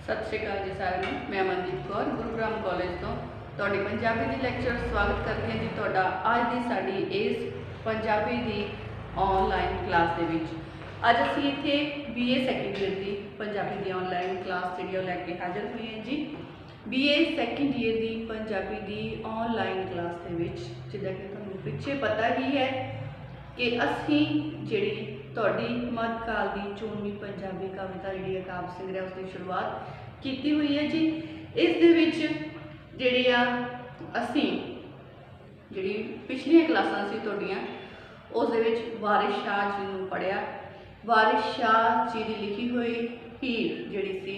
सत श्री अकाल जी सारे नूं। मैं अमनदीप कौर गुरुग्राम कॉलेज तो तुहाडी पंजाबी दी लेक्चर स्वागत करती हां जी। तुहाडा अज दी साडी इस पंजाबी दी ऑनलाइन क्लास दे विच अज असीं इत्थे BA सैकेंड ईयर दी पंजाबी दी ऑनलाइन क्लास जिहड़ी लैके हाज़र हुए हैं जी। BA सैकेंड ईयर दी पंजाबी दी ऑनलाइन क्लास दे विच जिद्दां कि तुहानूं पिछे पता ही है कि असीं जिहड़ी तुहाडी मध्यकाल की चोनवी पंजाबी कविता जी काव्य संग्रह उसकी शुरुआत की हुई है जी। इस दे विच जिहड़ी असीं जिहड़ी पिछलियां क्लासां सी तुहाडीआं उस दे विच वारिस शाह जी नूं पढ़िया। वारिस शाह जी की लिखी हुई हीर जिहड़ी सी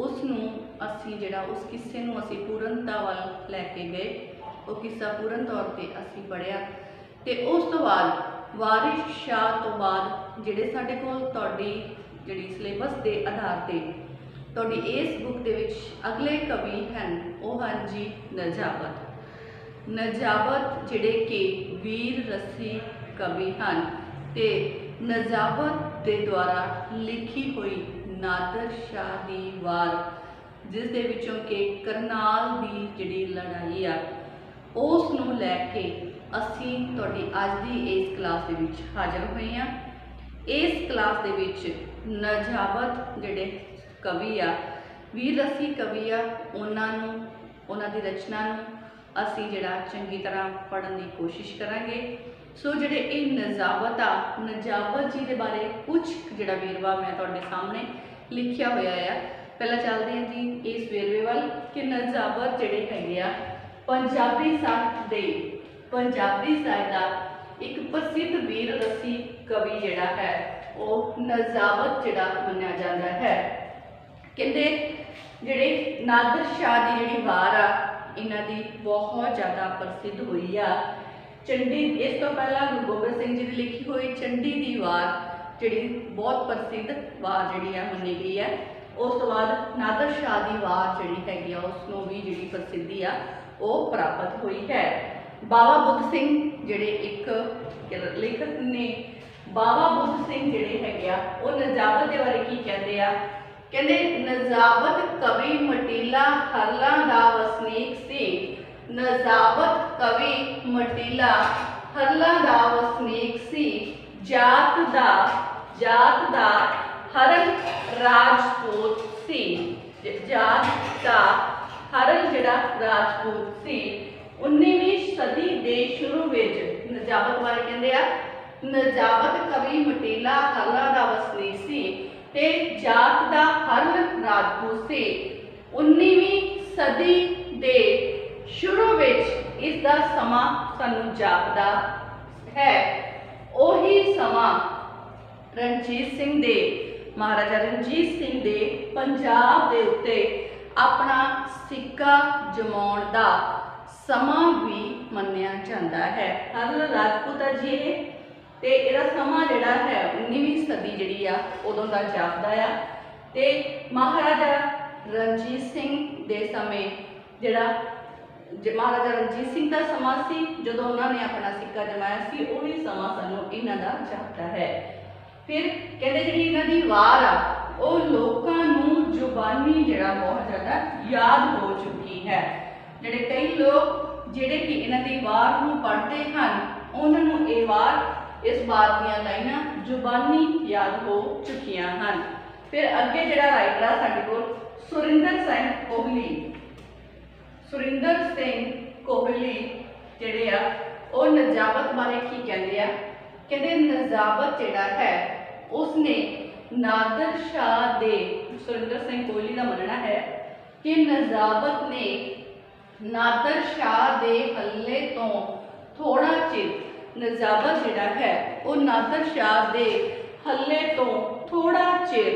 उसनूं असीं जिहड़ा उस किस्से नूं असीं पूर्णता वल लैके गए। वो किस्सा पूर्ण तौर पर असीं पढ़िया ते उस तो बाद वारिस शाह तो बाद जिहड़े साडे कोल तुहाडी जिहड़ी सिलेबस के आधार पर तुहाडी इस बुक दे विच अगले कवि हैं वो हैं जी नजाबत। नजाबत जिहड़े कि वीर रसी कवि हैं ते नजाबत के द्वारा लिखी हुई नादर शाह की वार जिस दे विचों कि करनाल की जिहड़ी लड़ाई आ उस नूं लैके असीं तुहाडी अज दी इस क्लास दे विच हाज़र हुए हैं। इस क्लास दे विच नजाबत जिहड़े कवि आ वीर रसी कवि आ उन्हां दी रचना नूं असीं जिहड़ा चंगी तरह पढ़न की कोशिश करांगे। सो जिहड़े ये नजाबत आ नजाबत जी के बारे कुछ जिहड़ा वेरवा मैं तुहाडे सामने लिखिया होया है। पहला चलते हैं जी इस वेरवे वाल कि नजाबत जिहड़े हैगे आ पंजाबी साहित्य का एक प्रसिद्ध वीर रसी कवि जिहड़ा है वो नजाबत जिहड़ा मन्निया जाता है। कहते जिहड़े नादर शाह की जिहड़ी वार आ इन्हां दी बहुत ज़्यादा प्रसिद्ध हुई आ। चंडी इस तो पहला गुरु गोबिंद सिंह जी की लिखी हुई चंडी की वार जिहड़ी बहुत प्रसिद्ध वार जिहड़ी मन्नी गई है। उस तो बाद नादर शाह की वार जिहड़ी हैगी आ उसनूं भी जिहड़ी प्रसिद्धि आ वो प्राप्त हुई है। बाबा बुद्ध सिंह जिहड़े एक लेखक ने बाबा बुद्ध सिंह जिहड़े हैगे आ वो नजाबत के बारे की कहते आ। कहते नजाबत कवि मटीला हरला दा वसनीक सी। नजाबत कवि मटीला हरला दा वसनीक सी। जात दा हरल राजपूत सी। जात का हरल जिहड़ा राजपूत सी। 19वीं सदी के शुरू में नजाबत बारे कहते आ नजाबत कवि मटीला हरला दा वसनीक सी ते जात दा हरल राजपूत सी। 19वीं सदी के शुरू में इसका समा सानू जापदा है। उही समा रणजीत सिंह दे महाराजा रणजीत सिंह दे पंजाब के उत्ते अपना सिक्का जमाउण दा समा भी मन्निया जाता है। हरल राजपूत आ जी ते इहदा समा जिहड़ा है 19वीं सदी जिहड़ी आ उदों दा जापदा आ ते महाराजा रणजीत सिंह दे समय जिहड़ा महाराजा रणजीत सिंह का समा सी जदों उन्होंने अपना सिक्का जमाया सी उही समा सानू इन्हां दा जापदा है। फिर कहते जी इन्हां दी वार आ वो लोकां नूं जुबानी जिहड़ा बहुत ज़्यादा याद हो चुकी है। जिहड़े कई लोग जिहड़े कि इन्हां दी वार नूं पढ़ते हैं उन्हां नूं ये वार इस वार दीयां लाइनां जुबानी याद हो चुकियां हैं। फिर अगे जिहड़ा राइटर आ साडे कोल सुरिंदर सिंह कोहली जिहड़े आ वो नजाबत बारे की कहते आ। कहते नजाबत जिहड़ा है उसने नादर शाह दे सुरिंदर सिंह कोहली का मनना है कि नजाबत ने नादर शाह दे हल्ले तो थोड़ा चिर नजाबत जिहड़ा है वो नादर शाह दे हल्ले तो थोड़ा चिर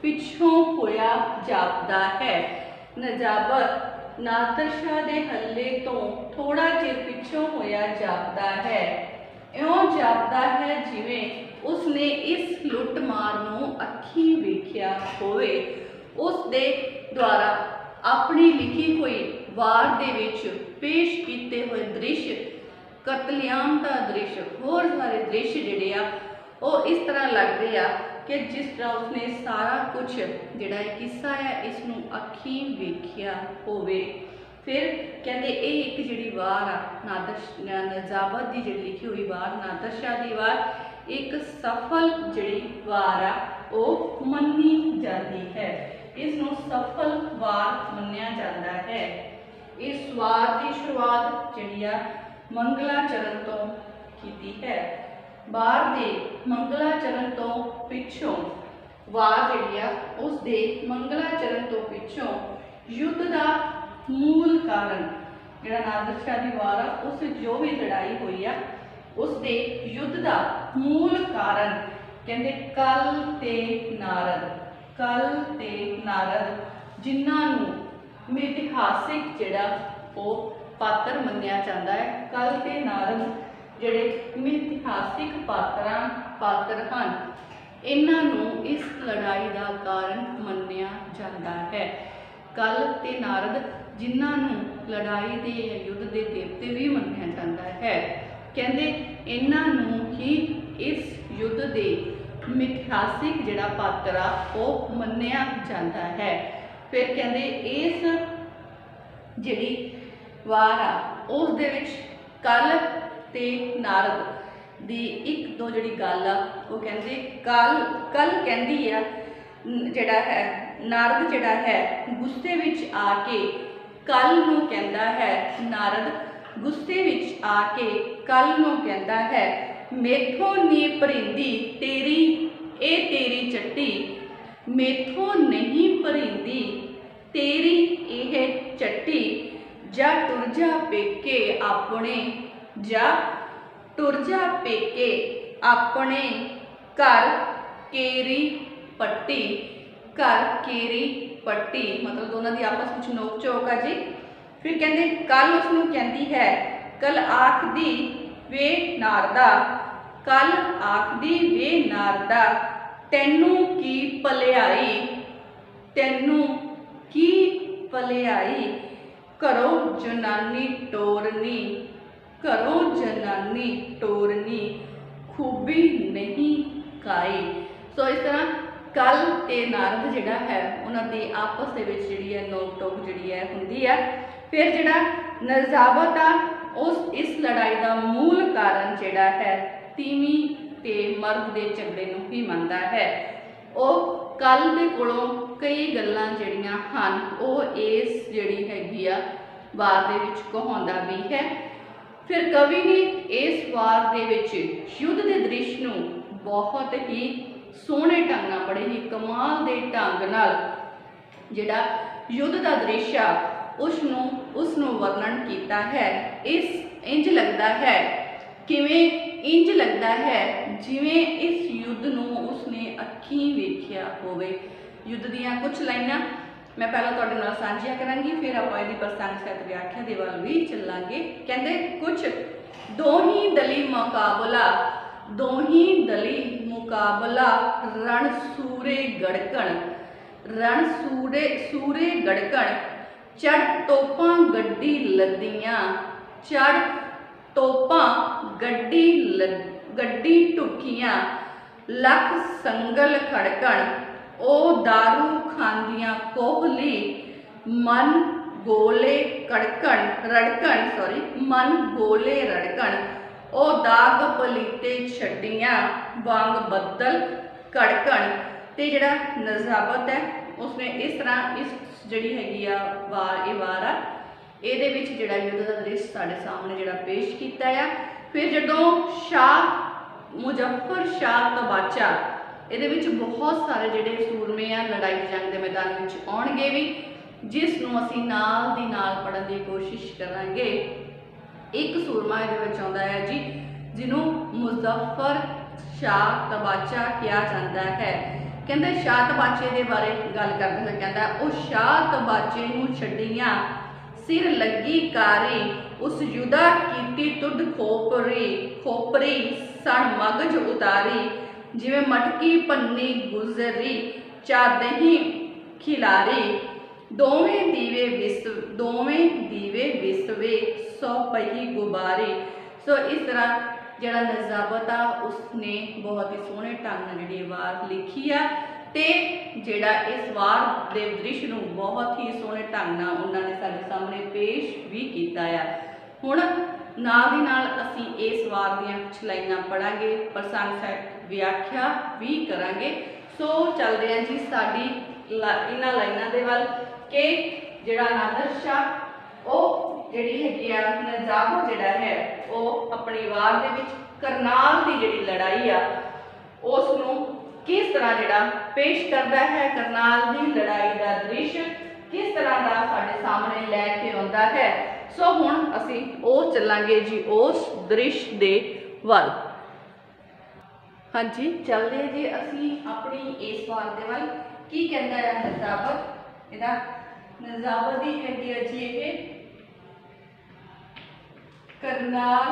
पिछों होया जापदा है। नजाबत नादर शाह दे हल्ले तो थोड़ा चिर पिछों होया जापदा है। इउं जापदा है जिवें उसने इस लुट मार नूं अखी वेखिया होवे। उस दे द्वारा अपनी लिखी हुई वार दे विच पेश किए हुए दृश्य कतलेआम का दृश्य होर सारे दृश्य जिहड़े आ वो इस तरह लगते आ कि जिस तरह उसने सारा कुछ जिहड़ा किस्सा है इसनूं अखीं वेखिया होवे। फिर कहते ये एक जिहड़ी वार आ नजाबत की जिहड़ी लिखी हुई वार नादर शाह की वार एक सफल जिहड़ी वार आ वो मन्नी जाती है, इसनूं सफल वार मन्निया जाता है। इस वार की शुरुआत जिहड़ी आ मंगलाचरण तो की है। वार दे मंगलाचरण तो पिछों वार जिहड़ी आ उस दे मंगलाचरण तो पिछों युद्ध का मूल कारण जिहड़ा नादर शाह की वार आ उस जो भी लड़ाई हुई आ उस दे युद्ध का मूल कारण कहते कल ते नारद जिन्हों मिथिहासिक जिहड़ा वो पात्र मन्निया जाता है। कल ते नारद जिहड़े मिथिहासिक पात्र हैं इन्हों इस लड़ाई का कारण मन्निया जाता है। कल ते नारद जिन्हों लड़ाई के युद्ध के देवते भी मन्निया जाता है, कहते इन्हों ही इस युद्ध के मिथिहासिक जिहड़ा पात्र आ वो मन्निया जाता है। फिर कहते इस जिहड़ी वार आ उस दे विच कल ते नारद दी एक दो जिहड़ी गल आ वो कहते कल कहती है जिहड़ा है नारद जिहड़ा है गुस्से विच आके कल नूं कहता है, नारद गुस्से विच आके कल नूं कहता है मेथों नी भरिंदी तेरी चट्टी, मेथों नहीं भरिंदी तेरी यह चट्टी, जा टुर जा पेके अपने घर केरी पट्टी मतलब दोनों की आपस में नोक झोंक है जी। फिर कहते कल उसनूं कहती है कल आखदी वे नारदा तैनू की भलिआई घरों जनानी टोरनी खूबी नहीं खाई। सो इस तरह कल ते नारद जिहड़ा है उन्होंने आपस दे विच जिहड़ी है नोक टोक जिहड़ी है हुंदी है। फिर जिहड़ा नजाबत आ उस इस लड़ाई का मूल कारण जिहड़ा है तीवीं ते मर्द के झगड़े नूं ही मनदा है। वो कल दे कोलों कई गल्लां जिहड़ियां हन वो इस जिहड़ी हैगी आ वार दे विच कहाउंदा भी है। फिर कवि ने इस वार दे विच युद्ध के दृश्य नूं बहुत ही सोहने ढंग नाल बड़े ही कमाल के ढंग नाल जिहड़ा युद्ध का दृश्य उसनूं वर्णन किया है। इंज लगता है इंज लगता है जिवें इस युद्ध नूं उसने अखीं वेखिया होवे। युद्ध दीयां कुछ लाइनां मैं पहला तुहाडे नाल साझियां करांगी, फिर आपां इहदी प्रसंग सहित व्याख्या दे वल भी चलांगे। कहंदे कुछ दोही दली मुकाबला रण सूरे गड़कण चढ़ तोपां गड्डी लदियां गड्डी टुकियां लख संगल खड़कण ओ दारू खांदियां कोहली मन गोले रड़कण ओ दाग पलीते छड्डियां वांग बदल कड़कण। ते जिहड़ा नजाबत है उसने इस तरह इस जिहड़ी हैगी आ वार आ इहदे विच जिहड़ा युद्ध का दृश्य साडे सामने जिहड़ा पेश कीता है। फिर जदों मुजफ्फर शाह तबाचा इहदे विच बहुत सारे जिहड़े सूरमे आ लड़ाई जंग के मैदान में आउणगे भी, जिसनूं असीं नाल दी नाल पढ़न की कोशिश करांगे। एक सूरमा इहदे विच आउंदा है जी जिन्हों मुजफ्फर शाह तबाचा कहा जाता है। कहते शाह तबाचे के बारे गल करते हुए कहता वो शाह तबाचे नूं छड्डियां सिर लगी कारी उस युदा कीती तुड खोपरी सण मगज उतारी जिवें मटकी पन्नी गुजरी चादही खिलारी दोवें दीवे विसवे सौ पही गुबारी। सो इस तरह ਜਿਹੜਾ ਨਜ਼ਾਬਤ ਆ ਉਸਨੇ ਬਹੁਤ ਹੀ ਸੋਹਣੇ ਢੰਗ ਨਾਲ ਜਿਹੜੀ ਵਾਰ ਲਿਖੀ ਆ ਤੇ ਜਿਹੜਾ ਇਸ ਵਾਰ ਦੇ ਦ੍ਰਿਸ਼ ਨੂੰ ਬਹੁਤ ਹੀ ਸੋਹਣੇ ਢੰਗ ਨਾਲ ਉਹਨਾਂ ਨੇ ਸਾਡੇ ਸਾਹਮਣੇ ਪੇਸ਼ ਵੀ ਕੀਤਾ ਆ। ਹੁਣ ਨਾਲ ਦੀ ਨਾਲ ਅਸੀਂ ਇਸ ਵਾਰ ਦੀਆਂ ਕੁਝ ਲਾਈਨਾਂ ਪੜਾਂਗੇ, ਪ੍ਰਸੰਗ ਸਾਹਿਤ ਵਿਆਖਿਆ ਵੀ ਕਰਾਂਗੇ। ਸੋ ਚੱਲਦੇ ਹਾਂ ਜੀ ਸਾਡੀ ਇਹਨਾਂ ਲਾਈਨਾਂ ਦੇ ਵੱਲ ਕਿ ਜਿਹੜਾ ਨਾਦਰ ਸ਼ਾਹ ਉਹ ਜਿਹੜੀ ਹੈਗੀ ਆ ਨਜ਼ਾਬਤ ਜਿਹੜਾ ਹੈ ਉਹ ਆਪਣੀ ਵਾਰ ਦੇ ਵਿੱਚ ਕਰਨਾਲ ਦੀ ਜਿਹੜੀ ਲੜਾਈ ਆ ਉਸ ਨੂੰ किस तरह जिहड़ा पेश करता है, करनाल की लड़ाई का दृश्य किस तरह का साडे सामने लैके आउंदा है। सो हुण असीं ओह चलांगे जी उस दृश्य दे वल। हाँ जी चलदे जी असीं अपनी इस वार दे वल। की कहंदा है नजाबत, इहदा नजाबत दी हैगी है जी ये करनाल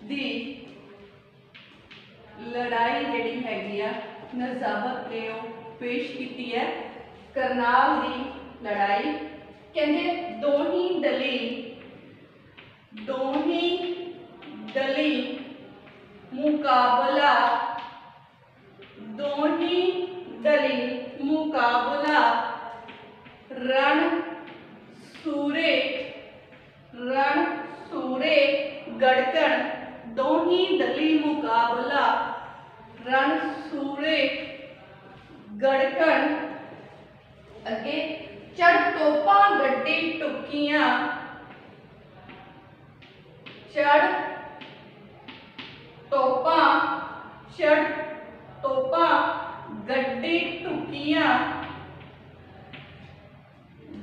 दी लड़ाई जिहड़ी हैगी आ नजाबत ने पेश की है। करनाल की लड़ाई कहते दोही दली मुकाबला, दोही दली मुकाबला रण सूरे गड़कण, दोही दली मुकाबला रण सूरे गड़कण। अगे चढ़ तोपा गड्डी टुकियां, चढ़ तोपा गड्डी टुकियां,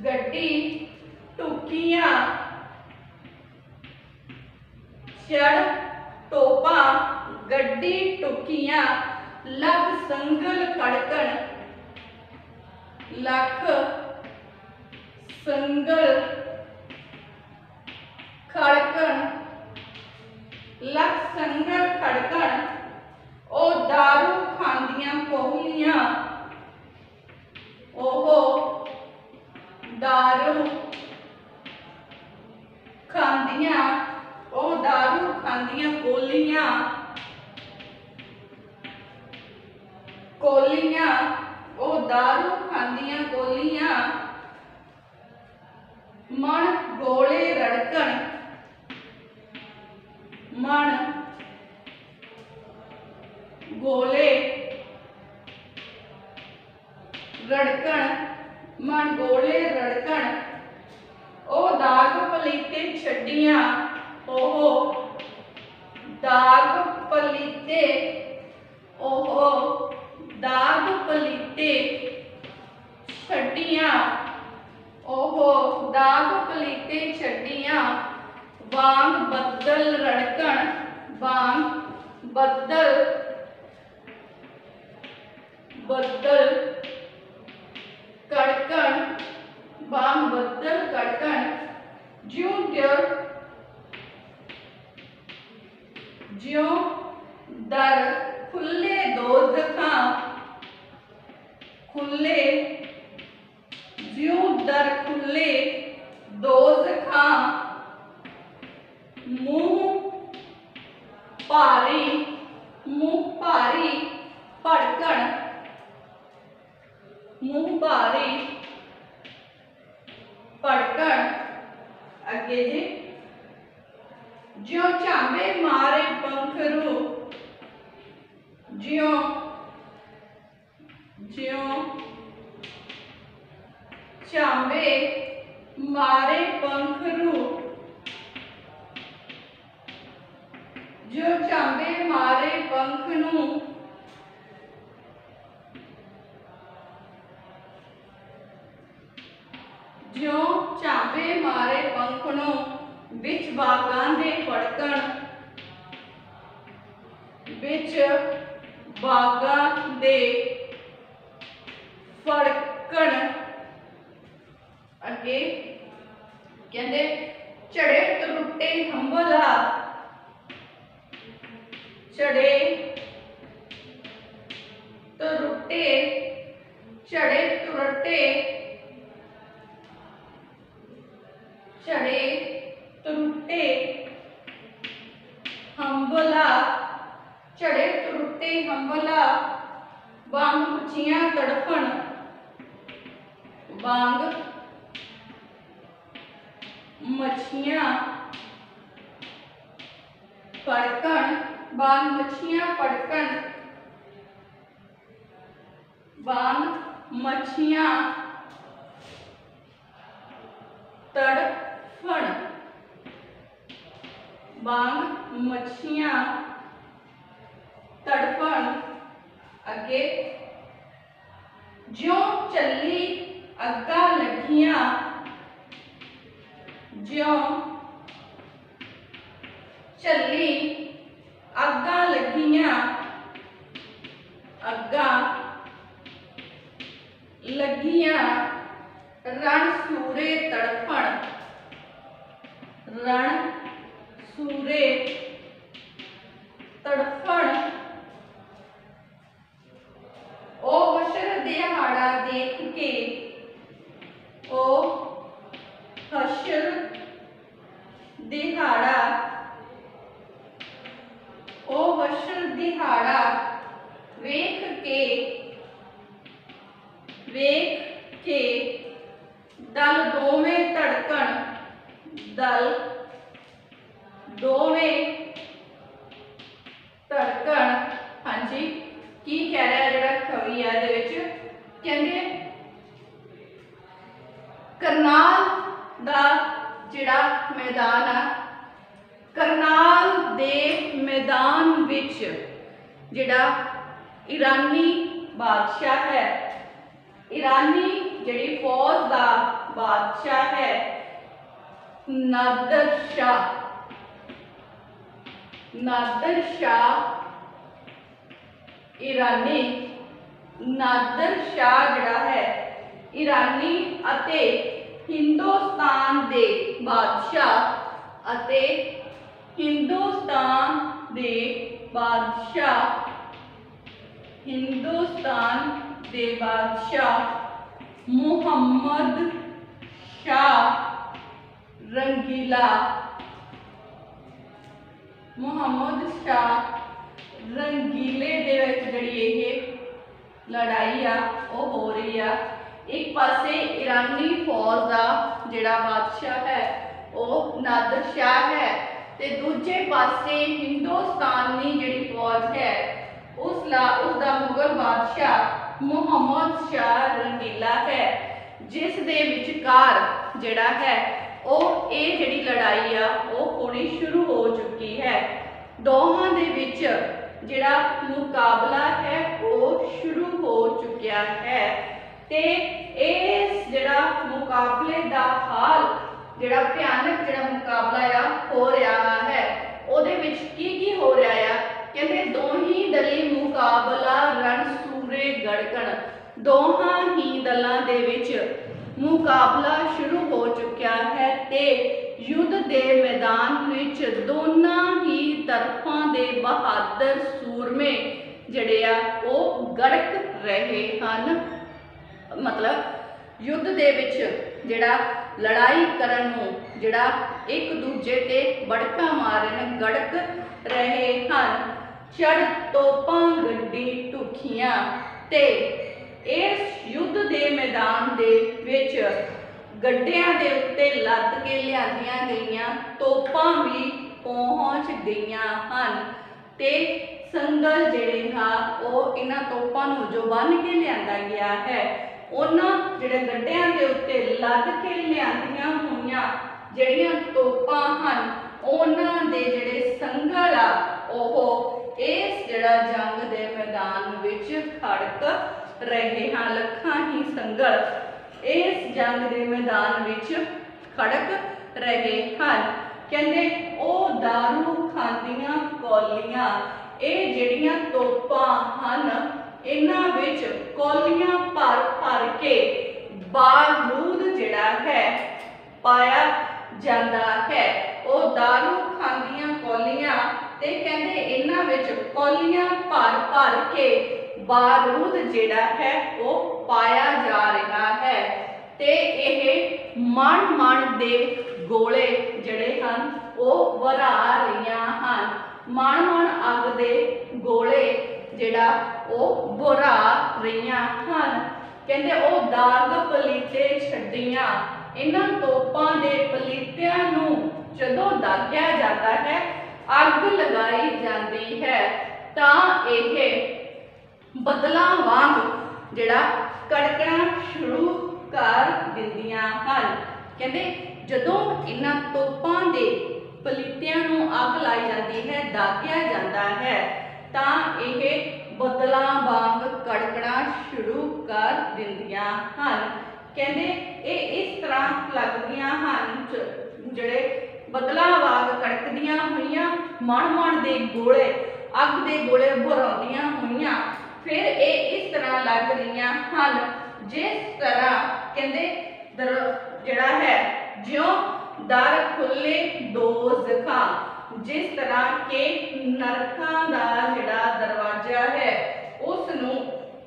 गड्डी टुकियां चढ़ टोपा गड्डी टुकियां लख संगल खड़कण, लख संगल खड़कण, लख संगल खड़कण। ओ दारू खांदियां कोहलियां, ओहो दारू खांदियां, ओ दारू खांदियां कोलियां, कोलियां ओ दारू खांदियां कोलियां। मन गोले रड़कण, मन गोले रड़कण, मन गोले रड़कण। ओ दाग पलीते छड्डियां, ओहो दाग पलीते, ओहो दाग पलीते छड्डियां, ओहो दाग पलीते छड्डियां। वांग बदल रड़कण, वांग बदल कड़कण, वांग बदल कड़कण। ज्यों दर खुले दोज़खां, खुले ज्यों दर खुले दोज़खां। मुंह भारी भड़कण, मुंह भारी भड़कण। अगे जी ज्यों झांबे मारे पंखरू, ज्यों झांबे मारे पंखरू, जो झांबे मारे पंख नूं ज्यों झांबे मारे पंख नूं विच बागां दे फड़कण, विच बागां दे फड़कण। अगे कहंदे झड़े टुटे हंबला, झड़े टुटे झड़े टुरटे झड़े टुटे हम वांग मच्छियां फड़कण, वांग मच्छियां फड़कण, वांग मच्छियां तड़फण, वांग मच्छियां तड़फण। अगे ज्यों चली अग्गा लगियां, ज्यों चली अग्गा लगियां, अग्गा लगियां रण सूरे तड़फण, रण सूरे तड़फण। ओ हशर दिहाड़ा देख के, ओ हशर दिहाड़ा, ओ हशर दिहाड़ा वेख के, वेख के दल दोवें धड़कण, दल दोवें धड़कण। हाँ जी, की कह रहा है जिहड़ा कवि है इहदे विच, कहंदे करनाल दा जिहड़ा मैदान है, करनाल दे मैदान विच जिहड़ा ईरानी बादशाह है, ईरानी जिहड़ी फौज दा बादशाह है नादर शाह, नादर शाह ईरानी, नादर शाह जिहड़ा है ईरानी अते हिंदुस्तान दे बादशाह, अते हिंदुस्तान दे बादशाह, हिंदुस्तान दे बादशाह मुहम्मद शाह रंगीला, मुहम्मद शाह रंगीले दे विच जिहड़ी इह लड़ाई आ वो हो रही आ। एक पासे ईरानी फौज का जिहड़ा बादशाह है वो नादर शाह है, ते दूजे पासे हिंदुस्तानी जिहड़ी फौज है उसका मुगल बादशाह मुहम्मद शाह रंगीला है, जिस दे विचकार जिहड़ा है वो ये जिहड़ी लड़ाई आ वो होनी शुरू हो चुकी है। दोहां दे विच जिहड़ा मुकाबला है वो शुरू हो चुकिया है, ते इस जिहड़ा मुकाबले दा हाल जिहड़ा भयानक जिहड़ा मुकाबला आ हो रहा है, उहदे विच की हो रहा है, कहते दोही दली मुकाबला रण सूरे गड़कण, दोहां ही दलों दे विच मुकाबला शुरू हो चुका है, ते युद्ध दे मैदान विच दोनों ही तरफां दे बहादुर सूरमे जिहड़े आ वो गड़क रहे हन। मतलब युद्ध दे विच जिहड़ा लड़ाई करन नूं जिहड़ा एक दूजे ते बड़का मारन गड़क रहे हन। चढ़ तोपां गड्डी ढुखियां, ते इस युद्ध दे मैदान दे विच गड्डियां दे उत्ते लद के लिआंदियां गईयां तोपां भी पहुंच गईयां हन, ते संगल जिहड़े हा वो इन्हां तोपां नूं जो बन के लिआंदा गया है उन्हां जिहड़े गड्डियां दे उत्ते लद के लिआंदियां होईयां जिहड़ियां तोपां हन उन्हां दे जिहड़े संगल आ ओह इस जिहड़ा जंग दे मैदान विच खड़क रहे हैं। लखां ही संगल इस जंग दे मैदान विच खड़क रहे हैं। कहंदे ओ दारू खांदियां कौलियां, ये जिहड़ियां तोपां हन इन्हां विच कौलियां भर भर के बारूद जिहड़ा है पाया जांदा है। ओ दारू खांदियां कौलियां ते कहंदे इन्हां विच कौलियां भर भर के बारूद जिहड़ा है वो पाया जा रहा है, ते यह मन मन दे गोले जिहड़े हन वो वरा रहियां हन। मन मन अग दे गोले जिहड़ा वो वरा रहियां हन। कहंदे ओ दाग पलीते ਜਿਹੜੀਆਂ ਇਹਨਾਂ ਤੋਪਾਂ ਦੇ ਪਲੀਤਿਆਂ ਨੂੰ ਜਦੋਂ ਦਾਗਿਆ ਜਾਂਦਾ ਹੈ, ਅੱਗ ਲਗਾਈ ਜਾਂਦੀ ਹੈ, ਤਾਂ ਇਹ ਬੱਦਲਾਂ ਵਾਂਗ ਜਿਹੜਾ ਕੜਕਣਾ ਸ਼ੁਰੂ ਕਰ ਦਿੰਦੀਆਂ ਹਨ। ਕਹਿੰਦੇ ਜਦੋਂ ਇਹਨਾਂ ਤੋਪਾਂ ਦੇ ਪਲੀਤਿਆਂ ਨੂੰ ਅੱਗ ਲਾਈ ਜਾਂਦੀ ਹੈ, ਦਾਗਿਆ ਜਾਂਦਾ ਹੈ, ਤਾਂ ਇਹ ਬੱਦਲਾਂ ਵਾਂਗ ਕੜਕਣਾ ਸ਼ੁਰੂ ਕਰ ਦਿੰਦੀਆਂ ਹਨ। ਕਹਿੰਦੇ ਇਹ ਇਸ ਤਰ੍ਹਾਂ ਲੱਗਦੀਆਂ ਹਨ, ਜਿਹੜੇ ਬੱਦਲਾਂ ਵਾਂਗ ਕੜਕਦੀਆਂ ਹੋਈਆਂ ਮਣ ਦੇ ਗੋਲੇ, ਅੱਗ ਦੇ ਗੋਲੇ ਭਰਾਉਂਦੀਆਂ ਹੋਈਆਂ, ਫਿਰ ਇਹ ਇਸ ਤਰ੍ਹਾਂ ਲੱਗ ਰਹੀਆਂ ਹਨ ਜਿਸ ਤਰ੍ਹਾਂ ਕਹਿੰਦੇ ਜਿਹੜਾ ਹੈ ਜਿਉਂ ਦਰ ਖੁੱਲੇ ਦੋਜ਼ਖਾਂ, ਜਿਸ ਤਰ੍ਹਾਂ ਕਿ ਨਰਕਾਂ ਦਾ ਜਿਹੜਾ ਦਰਵਾਜ਼ਾ ਹੈ ਉਸ ਨੂੰ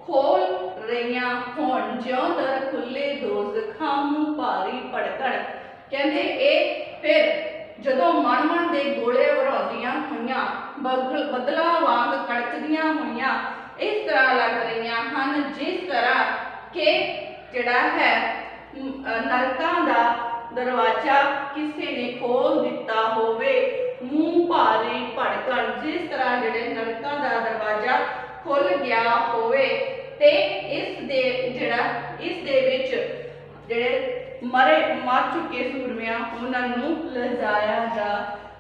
ਖੋਲ ਰਹੀਆਂ ਹੋਣ, ਜਿਉਂ ਦਰ ਖੁੱਲੇ ਦੋਜ਼ਖਾਂ ਨੂੰ ਭਾਰੀ ਭੜਕਣ। ਕਹਿੰਦੇ ਇਹ ਫਿਰ ਜਦੋਂ ਮਣ ਦੇ ਗੋਲੇ ਭਰਾਉਂਦੀਆਂ ਹੋਈਆਂ ਬੱਦਲਾਂ ਵਾਂਗ ਕੜਕਦੀਆਂ ਹੋਈਆਂ ਇਸ ਤਰ੍ਹਾਂ ਲੱਗ ਰਹੀਆਂ ਹਨ ਜਿਸ ਤਰ੍ਹਾਂ ਕਿ ਜਿਹੜਾ ਹੈ ਨਰਕਾਂ ਦਾ ਦਰਵਾਜ਼ਾ ਕਿਸੇ ਨੇ ਖੋਲ ਦਿੱਤਾ ਹੋਵੇ, ਮੂੰਹ ਭਾਰੀ ਭੜਕਣ, ਜਿਸ ਤਰ੍ਹਾਂ ਜਿਹੜੇ ਨਰਕਾਂ ਦਾ ਦਰਵਾਜ਼ਾ ਖੁੱਲ ਗਿਆ ਹੋਵੇ। ਤੇ ਇਸ ਦੇ ਵਿੱਚ ਜਿਹੜੇ ਮਰ ਚੁੱਕੇ ਸੂਰਮਿਆਂ ਉਹਨਾਂ ਨੂੰ ਲਿਜਾਇਆ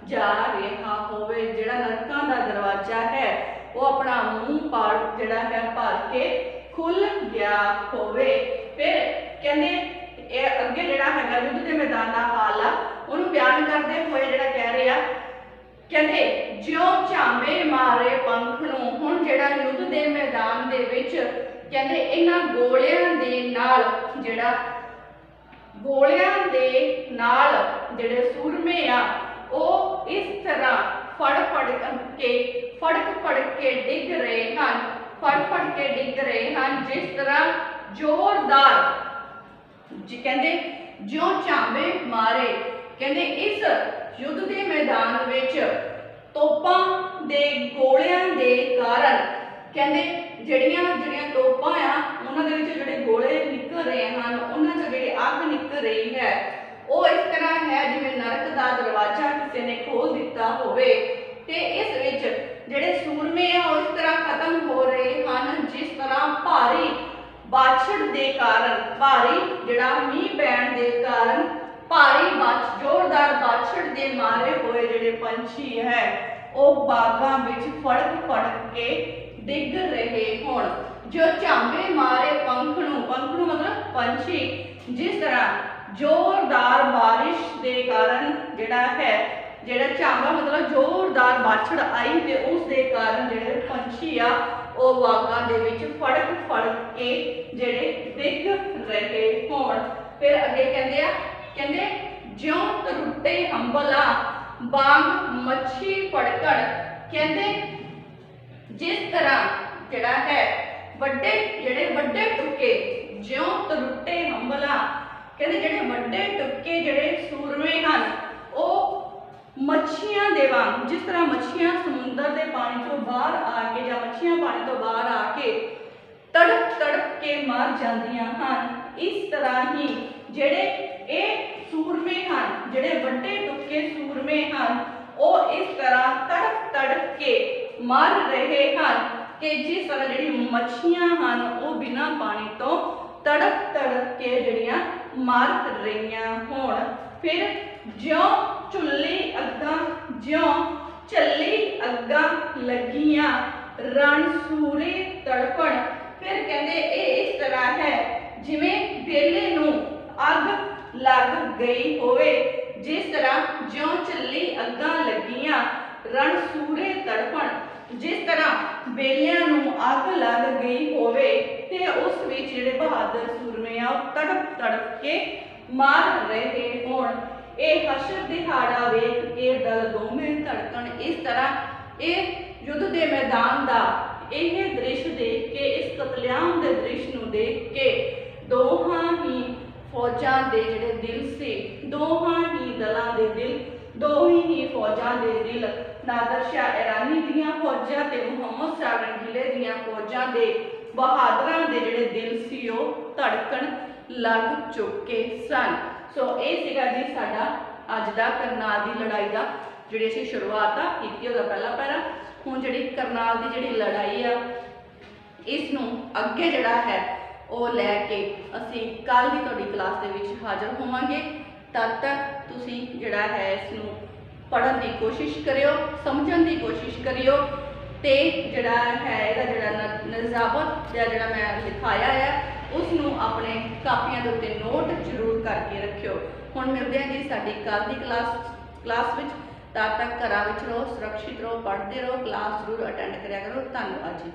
ਜਾ ਰਿਹਾ ਹੋਵੇ। ਜਿਹੜਾ ਨਰਕਾਂ ਦਾ ਦਰਵਾਜ਼ਾ ਹੈ ਉਹ ਆਪਣਾ ਮੂੰਹ ਭਰ ਕੇ ਖੁੱਲ ਗਿਆ ਹੋਵੇ। ਫਿਰ ਕਹਿੰਦੇ ਇਹ ਅੱਗੇ ਜਿਹੜਾ ਹੈਗਾ ਯੁੱਧ ਦੇ ਮੈਦਾਨ ਦਾ ਹਾਲ ਆ ਉਹਨੂੰ ਬਿਆਨ ਕਰਦੇ ਹੋਏ ਜਿਹੜਾ ਕਹਿ ਰਿਹਾ, ਕਹਿੰਦੇ ਜਿਉਂ ਝਾਂਬੇ ਮਾਰੇ ਪੰਖ ਨੂੰ। ਹੁਣ ਜਿਹੜਾ ਯੁੱਧ ਦੇ ਮੈਦਾਨ ਦੇ ਵਿੱਚ ਕਹਿੰਦੇ ਇਹਨਾਂ ਗੋਲਿਆਂ ਦੇ ਨਾਲ ਜਿਹੜੇ ਸੂਰਮੇ ਆ ਉਹ ਇਸ ਤਰ੍ਹਾਂ ਫੜਕ ਕੇ ਡਿੱਗ ਰਹੇ ਹਨ, ਜਿਸ ਤਰ੍ਹਾਂ ਜ਼ੋਰਦਾਰ ਕਹਿੰਦੇ ਜਿਉਂ ਝਾਂਬੇ ਮਾਰੇ। ਕਹਿੰਦੇ ਇਸ ਯੁੱਧ ਦੇ ਮੈਦਾਨ ਵਿੱਚ ਤੋਪਾਂ ਦੇ ਗੋਲਿਆਂ ਦੇ ਕਾਰਨ ਕਹਿੰਦੇ ਜਿਹੜੀਆਂ ਤੋਪਾਂ ਆ ਉਹਨਾਂ ਦੇ ਵਿੱਚ ਜਿਹੜੇ ਗੋਲੇ ਨਿਕਲ ਰਹੇ ਹਨ, ਉਹਨਾਂ 'ਚ ਜਿਹੜੀ ਅੱਗ ਨਿਕਲ ਰਹੀ ਹੈ ਉਹ ਇਸ ਤਰ੍ਹਾਂ ਹੈ ਜਿਵੇਂ ਨਰਕ ਦਾ ਦਰਵਾਜ਼ਾ ਕਿਸੇ ਨੇ ਖੋਲ ਦਿੱਤਾ ਹੋਵੇ। ਤੇ ਇਸ ਵਿੱਚ ਜਿਹੜੇ ਸੂਰਮੇ ਆ ਉਹ ਇਸ ਤਰ੍ਹਾਂ ਖਤਮ ਹੋ ਰਹੇ ਹਨ ਜਿਸ ਤਰ੍ਹਾਂ ਭਾਰੀ ਬਾਛੜ ਦੇ ਕਾਰਨ, ਭਾਰੀ ਜਿਹੜਾ ਮੀਂਹ ਪੈਣ ਦੇ ਕਾਰਨ ਜ਼ੋਰਦਾਰ ਬਾਛੜ ਦੇ ਮਾਰੇ ਹੋਏ ਜਿਹੜੇ ਪੰਛੀ ਹੈ ਉਹ ਬਾਗਾਂ ਵਿੱਚ ਫੜਕ ਕੇ ਡਿੱਗ ਰਹੇ ਹੋਣ। ਜੋ ਝਾਂਬੇ ਮਾਰੇ ਪੰਖ ਨੂੰ ਮਤਲਬ ਪੰਛੀ, ਜਿਸ ਤਰ੍ਹਾਂ ਜ਼ੋਰਦਾਰ ਬਾਰਿਸ਼ ਦੇ ਕਾਰਨ ਜਿਹੜਾ ਝਾਂਬਾ ਮਤਲਬ ਜ਼ੋਰਦਾਰ ਬਾਛੜ ਆਈ ਤੇ ਉਸ ਦੇ ਕਾਰਨ ਜਿਹੜੇ ਪੰਛੀ ਆ ਉਹ ਬਾਗਾਂ ਦੇ ਵਿੱਚ ਫੜਕ ਕੇ ਜਿਹੜੇ ਡਿੱਗ ਰਹੇ ਹੋਣ। ਫਿਰ ਅੱਗੇ ਕਹਿੰਦੇ ਜਿਉਂ ਤਰੁੱਟੇ ਹੰਬਲਾ ਵਾਂਗ ਮੱਛੀ ਫੜਕਣ। ਕਹਿੰਦੇ ਜਿਸ ਤਰ੍ਹਾਂ ਜਿਹੜਾ ਹੈ ਵੱਡੇ ਟੁੱਕੇ, ਜਿਉਂ ਤਰੁੱਟੇ ਹੰਬਲਾ, ਕਹਿੰਦੇ ਜਿਹੜੇ ਵੱਡੇ ਟੁੱਕੇ ਜਿਹੜੇ ਸੂਰਮੇ ਹਨ ਉਹ ਮੱਛੀਆਂ ਦੇ ਵਾਂਗ, ਜਿਸ ਤਰ੍ਹਾਂ ਮੱਛੀਆਂ ਸਮੁੰਦਰ ਦੇ ਪਾਣੀ ਤੋਂ ਬਾਹਰ ਆ ਕੇ ਜਾਂ ਮੱਛੀਆਂ ਪਾਣੀ ਤੋਂ ਬਾਹਰ ਆ ਕੇ ਤੜਪ ਕੇ ਮਰ ਜਾਂਦੀਆਂ ਹਨ, ਇਸ ਤਰ੍ਹਾਂ ਹੀ ਜਿਹੜੇ ਇਹ ਸੂਰਮੇ ਹਨ, ਜਿਹੜੇ ਵੱਡੇ ਟੁੱਕੇ ਸੂਰਮੇ ਹਨ ਉਹ ਇਸ ਤਰ੍ਹਾਂ ਤੜਪ ਕੇ ਮਰ ਰਹੇ ਹਨ ਕਿ ਜਿਸ ਤਰ੍ਹਾਂ ਜਿਹੜੀ ਮੱਛੀਆਂ ਹਨ ਉਹ ਬਿਨਾਂ ਪਾਣੀ ਤੋਂ ਤੜਪ ਕੇ ਜਿਹੜੀਆਂ ਮਰ ਰਹੀਆਂ ਹੋਣ। ਫਿਰ ਜਿਉਂ ਚੱਲੀ ਅੱਗਾਂ ਲੱਗੀਆਂ ਰਣ ਸੂਰੇ ਤੜਪਣ। ਫਿਰ ਕਹਿੰਦੇ ਇਹ ਇਸ ਤਰ੍ਹਾਂ ਹੈ ਜਿਵੇਂ ਬੇਲੇ ਨੂੰ ਅੱਗ ਲੱਗ ਗਈ ਹੋਵੇ, ਜਿਸ ਤਰ੍ਹਾਂ ਜਿਉਂ ਚੱਲੀ ਅੱਗਾਂ ਲੱਗੀਆਂ ਰਣ ਸੂਰੇ ਤੜਪਣ, ਜਿਸ ਤਰ੍ਹਾਂ ਬੇਲਿਆਂ ਨੂੰ ਅੱਗ ਲੱਗ ਗਈ ਹੋਵੇ ਤੇ ਉਸ ਵਿੱਚ ਜਿਹੜੇ ਬਹਾਦਰ ਸੂਰਮੇ ਆ ਉਹ ਤੜਪ ਕੇ ਮਾਰ ਰਹੇ ਹੋਣ। ਇਹ ਹਸ਼ਰ ਦਿਹਾੜਾ ਵੇਖ ਕੇ ਦਲ ਦੋਵੇਂ ਧੜਕਣ। ਇਸ ਤਰ੍ਹਾਂ ਇਹ ਯੁੱਧ ਦੇ ਮੈਦਾਨ ਦਾ ਇਹ ਦ੍ਰਿਸ਼ ਦੇਖ ਕੇ, ਇਸ ਕਤਲੇਆਮ ਦੇ ਦ੍ਰਿਸ਼ ਨੂੰ ਦੇਖ ਕੇ ਦੋਹਾਂ ਹੀ ਫੌਜਾਂ ਦੇ ਜਿਹੜੇ ਦਿਲ ਸੀ, ਦੋਹਾਂ ਹੀ ਦਲਾਂ ਦੇ ਦਿਲ, ਦੋਹੀ ਹੀ ਫੌਜਾਂ ਦੇ ਦਿਲ, ਨਾਦਰ ਸ਼ਾਹ ਇਰਾਨੀ ਦੀਆਂ ਫੌਜਾਂ ਤੇ ਮੁਹੰਮਦ ਸ਼ਾਹ ਰੰਗੀਲੇ ਦੀਆਂ ਫੌਜਾਂ ਦੇ ਬਹਾਦਰਾਂ ਦੇ ਜਿਹੜੇ ਦਿਲ ਸੀ ਉਹ ਧੜਕਣ ਲੱਗ ਚੁੱਕੇ ਸਨ। ਸੋ ਇਹ ਸੀਗਾ ਜੀ ਸਾਡਾ ਅੱਜ ਦਾ ਕਰਨਾਲ ਦੀ ਲੜਾਈ ਦਾ ਜਿਹੜੀ ਅਸੀਂ ਸ਼ੁਰੂਆਤ ਆ ਕੀਤੀ ਉਹਦਾ ਪਹਿਲਾ ਪੈਰਾ। ਹੁਣ ਜਿਹੜੀ ਕਰਨਾਲ ਦੀ ਜਿਹੜੀ ਲੜਾਈ ਆ ਇਸ ਨੂੰ ਅੱਗੇ ਜਿਹੜਾ ਹੈ ਉਹ ਲੈ ਕੇ ਅਸੀਂ ਕੱਲ ਦੀ ਤੁਹਾਡੀ ਕਲਾਸ ਦੇ ਵਿੱਚ ਹਾਜ਼ਰ ਹੋਵਾਂਗੇ। ਤਦ ਤੱਕ ਤੁਸੀਂ ਜਿਹੜਾ ਹੈ ਇਸ ਨੂੰ ਪੜ੍ਹਨ ਦੀ ਕੋਸ਼ਿਸ਼ ਕਰਿਓ, ਸਮਝਣ ਦੀ ਕੋਸ਼ਿਸ਼ ਕਰਿਓ ਤੇ ਜਿਹੜਾ ਹੈ ਇਹਦਾ ਜਿਹੜਾ ਨਜ਼ਾਬਤ ਦਾ ਜਿਹੜਾ ਮੈਂ ਲਿਖਾਇਆ ਹੈ ਉਸ ਨੂੰ ਆਪਣੇ ਕਾਪੀਆਂ ਦੇ ਉੱਤੇ ਨੋਟ ਜ਼ਰੂਰ ਕਰਕੇ ਰੱਖਿਓ। ਹੁਣ ਮਿਲਦੇ ਹਾਂ ਜੀ ਸਾਡੀ ਕੱਲ ਦੀ ਕਲਾਸ ਵਿੱਚ। ਤਦ ਤੱਕ ਘਰਾਂ ਵਿੱਚ ਰਹੋ, ਸੁਰੱਖਿਅਤ ਰਹੋ, ਪੜ੍ਹਦੇ ਰਹੋ, ਕਲਾਸ ਜ਼ਰੂਰ ਅਟੈਂਡ ਕਰਿਆ ਕਰੋ। ਧੰਨਵਾਦ ਜੀ।